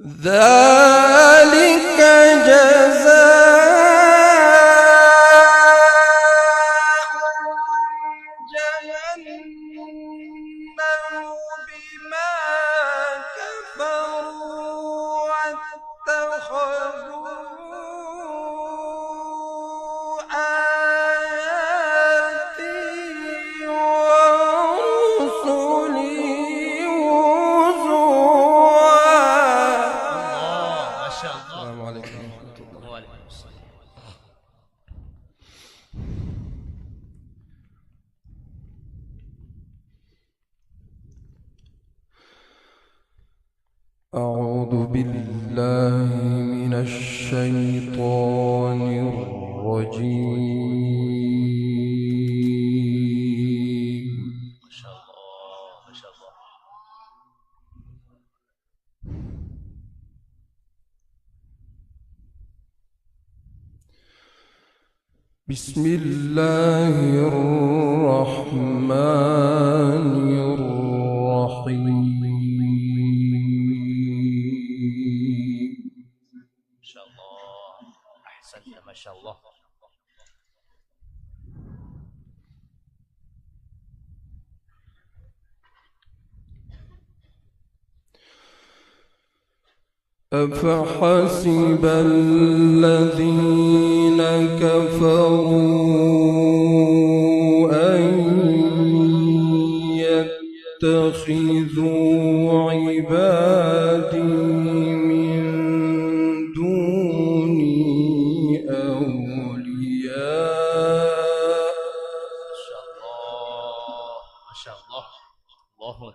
ذلك جزاء جهنم بما كفروا واتخذوا آياتي ورسلي أعوذ بالله من الشيطان الرجيم. ما شاء الله ما شاء الله. بسم الله الرحمن الرحيم. ما شاء الله أحسنت ما شاء الله. أفحسب الذين كفروا أن يتخذوا عبادي من دوني أولياء. ما شاء الله ما شاء الله. الله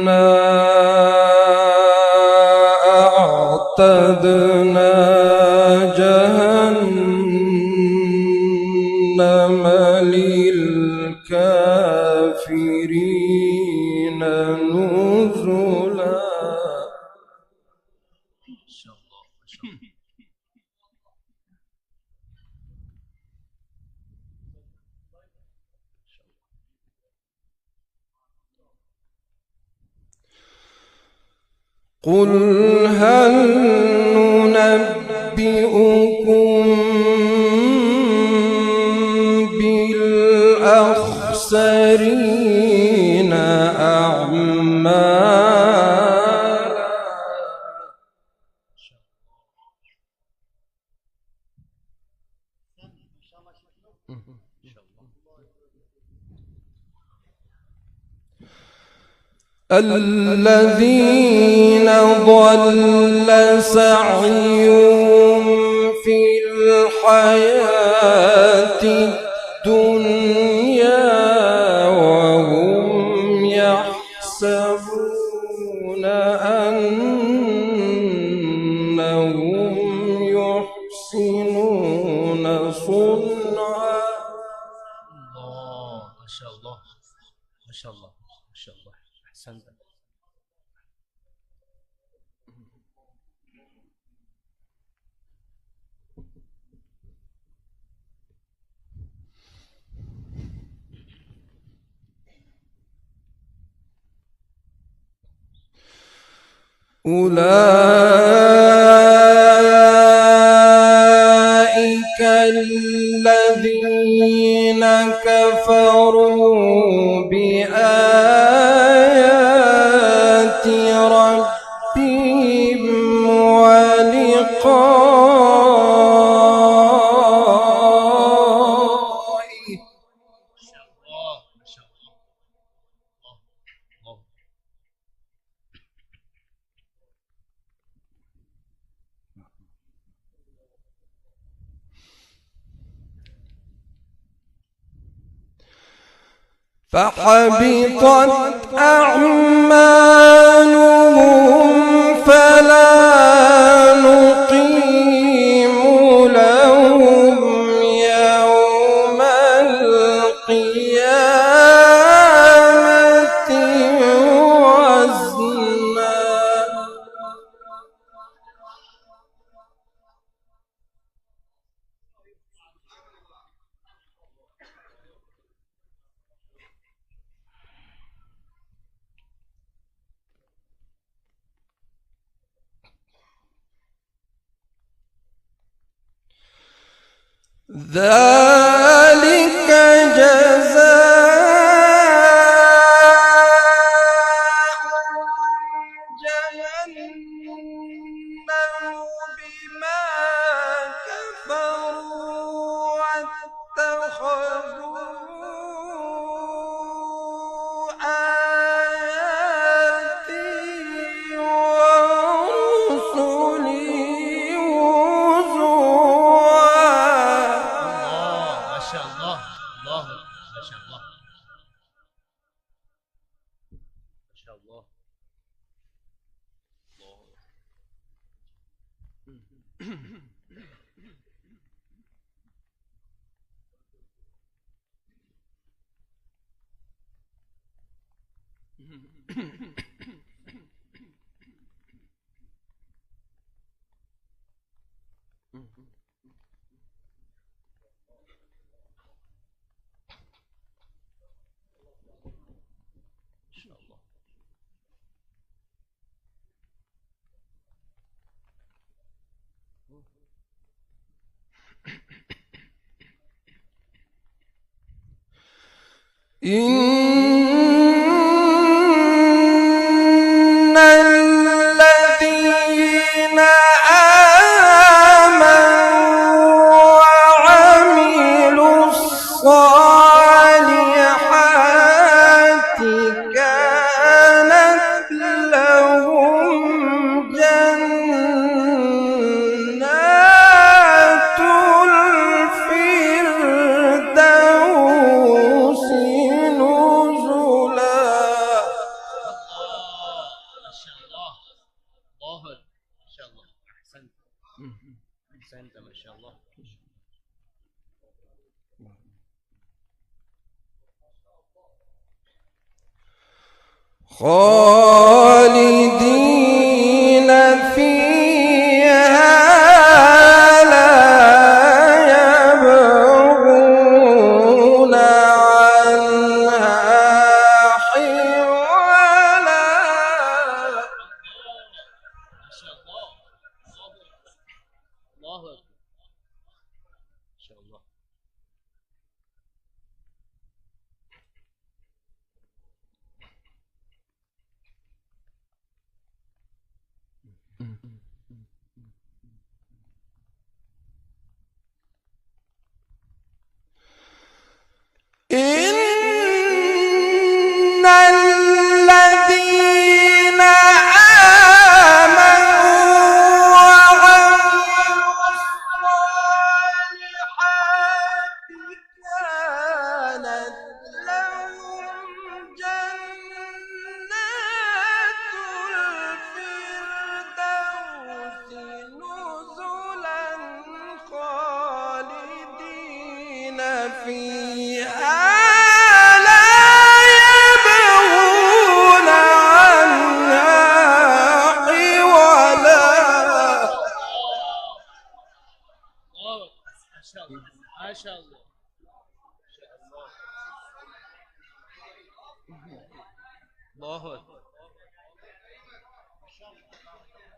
إنا أعتدنا جهنم للكافرين نزلا. ما شاء الله ما شاء الله. قل هل ننبئكم بالأخسرين أعمالا. الذين ضل سعيهم في الحياة الدنيا وهم يحسبون أنهم يحسنون صنعا. الله ما شاء الله ما شاء الله ما شاء الله. أحسنت. أولئك الذين كفروا بآيات ربهم ولقائه. ما شاء الله ما شاء الله. الله الله. فحبطت أعمالهم فلا نقيم لهم يوم القيامة وزنا. ذلك جزاء جهنم بما كفروا واتخذوا آياتي ورسلي الله ما شاء الله. الله ما شاء الله. ما شاء الله. إن الذين آمنوا وعملوا الصالحات كانت لهم جنات الفردوس نزلا. ما شاء الله. الله ما شاء الله. أحسنت. أحسنت ما شاء الله. خالدين فيها لا يبغون عنها حولا. ما شاء الله. الله أكبر. ما شاء الله. إن الذين آمنوا وعملوا الصالحات كانت لهم جنات الفردوس نزلا خالدين فيها لا يبغون عنها حولا. الله ما شاء الله. ما شاء الله. ما شاء الله. الله أكبر.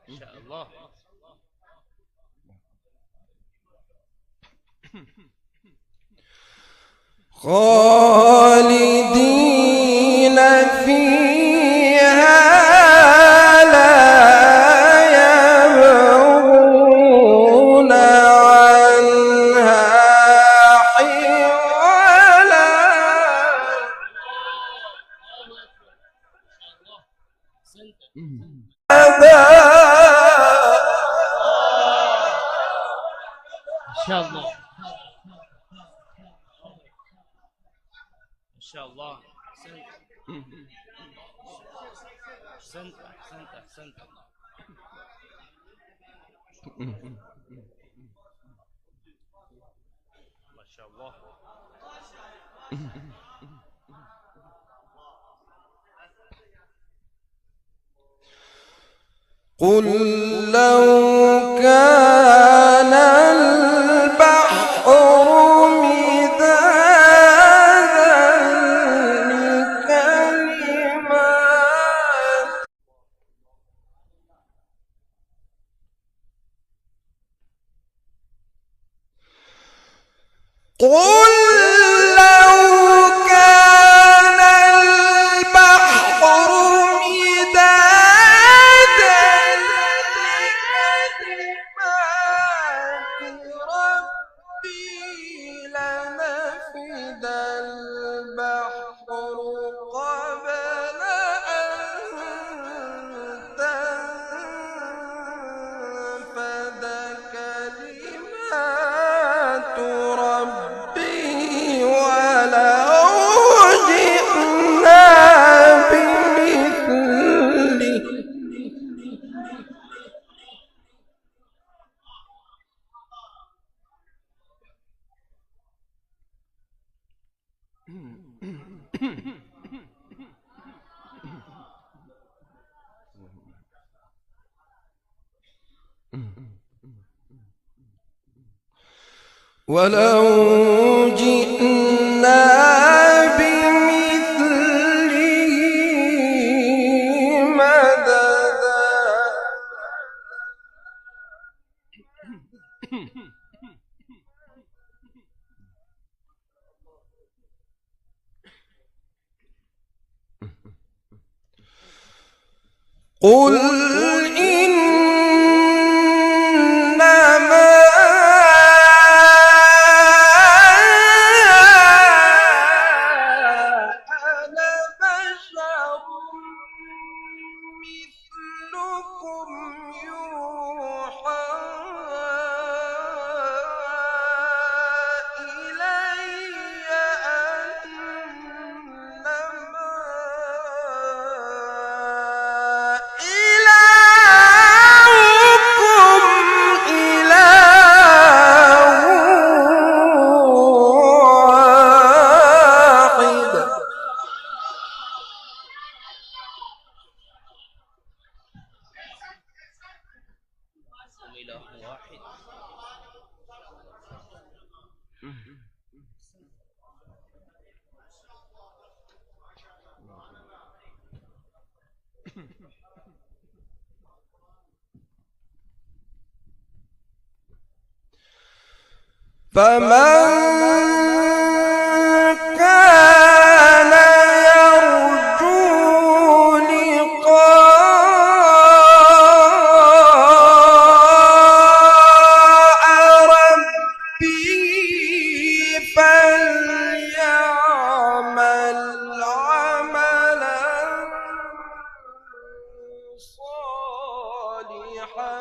ما شاء الله. خالدين فيها لا يبغون عنها حولا. ما شاء الله. ما شاء الله. أحسنت. أحسنت أحسنت أحسنت. ما شاء الله. قل لو كان البحر مدادا لكلمات قل لو كان البحر مدادا لكلمات ربي لنفد البحر قبل أن تنفد كلمات ربي ولو جئنا بمثله ولو جئنا بمثله مددا قل إنما أنا بشر مثلكم يوحى إلي أنما إلهكم إله واحد إله واحد. فمن كان يرجو لقاء ربه فليعمل عملا صالحا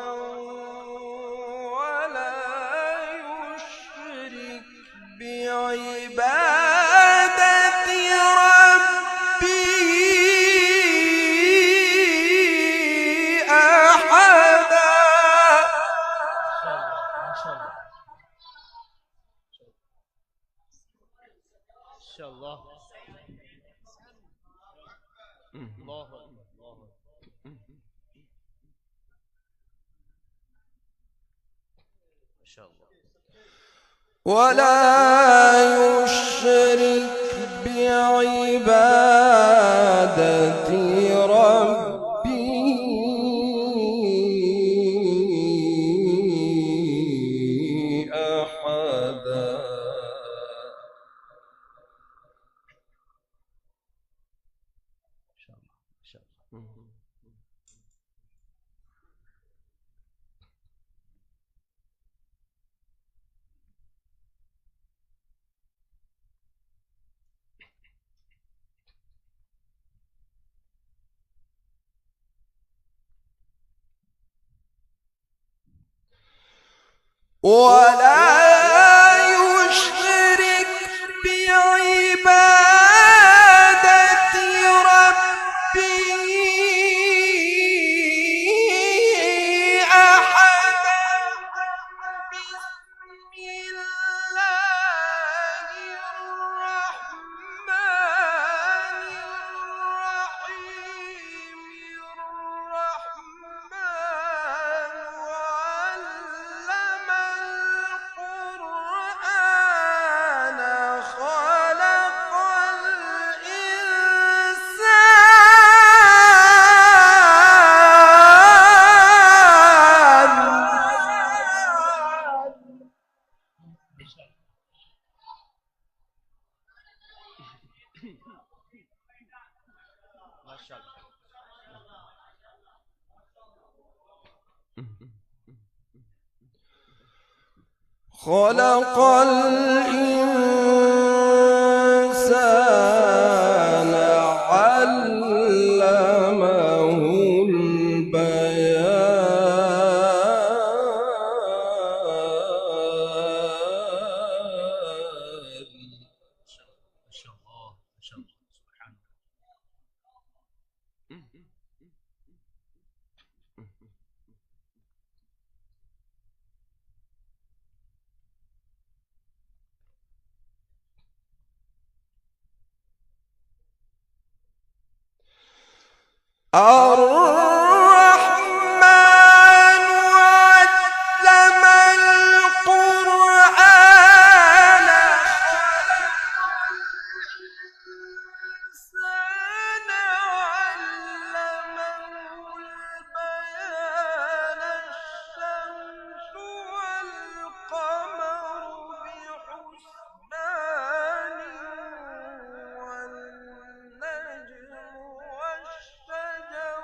ولا يشرك بعبادة ربه أحدا. إن شاء الله. الله أكبر. الله أكبر. ما شاء الله. ولا يشرك بعبادة ربه أحدا. ما شاء الله. ما شاء الله. ولا يشرك بعبادة ربه أحدا. بسم الله الرحمن الرحيم. الرحمن علم القرآن ما شاء الله. خلق الإنسان علمه البيان. ما شاء الله ما شاء الله سبحان الله. الرحمن علم القرآن الإنسان علمه البيان. الشمس والقمر بحسبان والنجم والشجر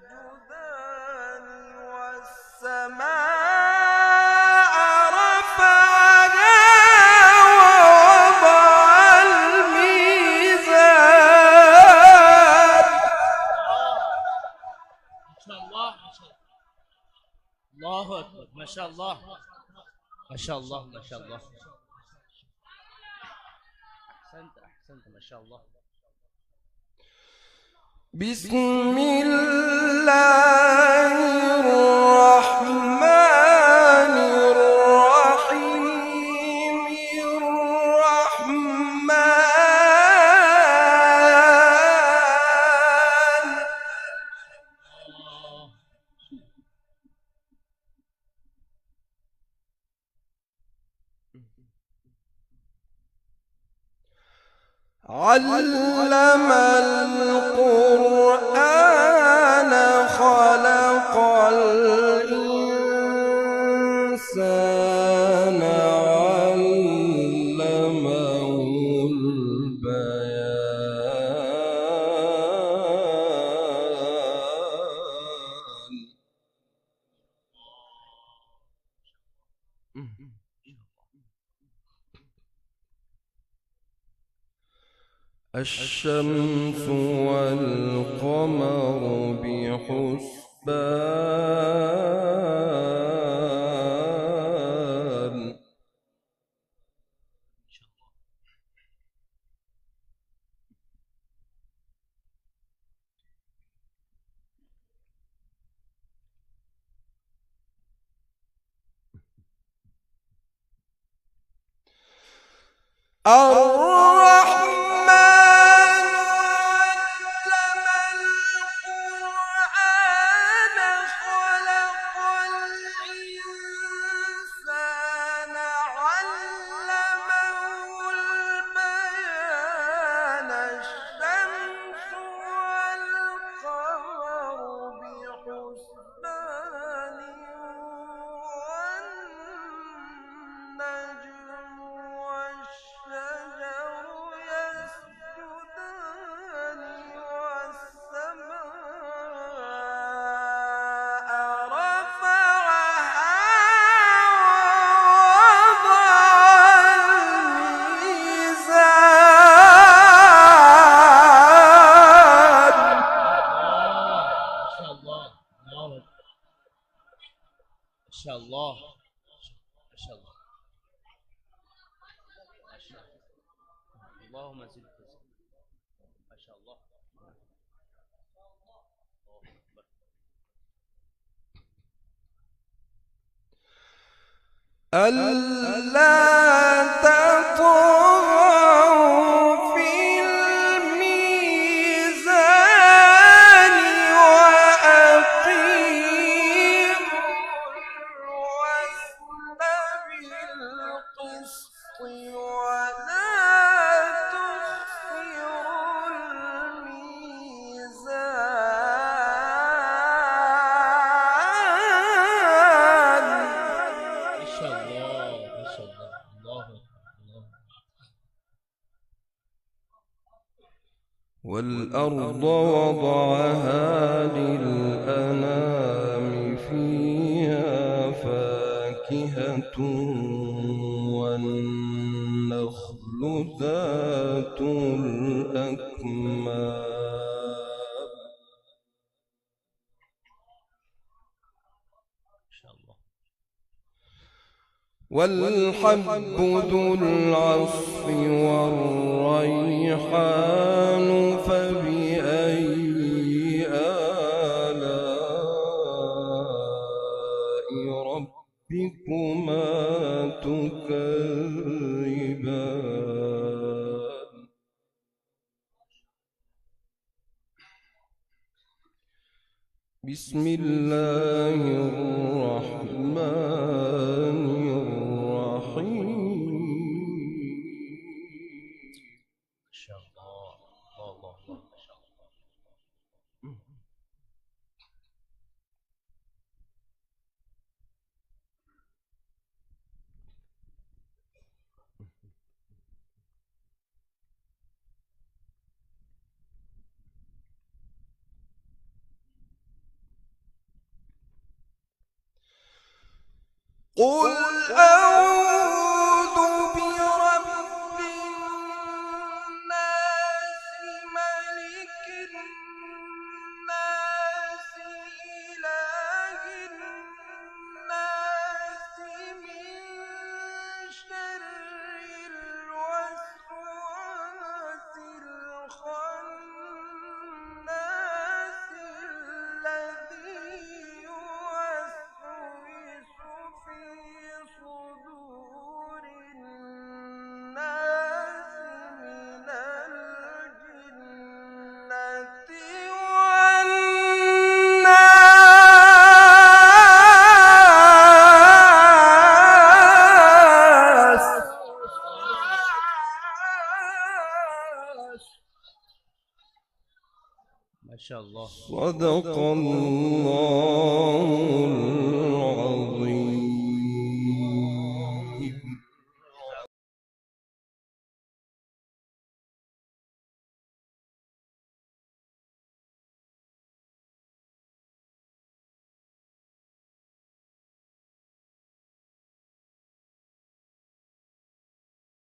يسجدان والسماء رفعها ووضع الميزان. الله أكبر ما شاء الله ما شاء الله ما شاء الله. أحسنت ما شاء الله. بسم الله الرحمن الرحيم. الرحمن علم القرآن خلق الإنسان علمه البيان. الشمس والقمر بحسبان. الرحمن علم القرآن خلق الإنسان علمه البيان. الشمس والقمر بحسبان والنجم والشجر يسجدان والسماء رفعها ووضع الميزان. ما شاء الله ما شاء الله ما شاء الله. اللهم زد ما شاء الله. ألا تطغوا في الميزان وأقيموا الوزن بالقسط ولا تخسروا الميزان. ما شاء الله ما شاء الله. الله أكبر الله. والأرض وضعها للأنام فيها فاكهة والنخل ذات الأكمام والحب ذو العصف والريحان فبأي آلاء ربكما تكذبان بسم الله الرحمن الرحيم ما شاء الله الله الله ما شاء الله. قل أعوذ برب الناس ملك الناس إله الناس من شر الوسواس الخناس الذي يوسوس في صدور الناس من الجنة والناس. ما شاء الله. صدق الله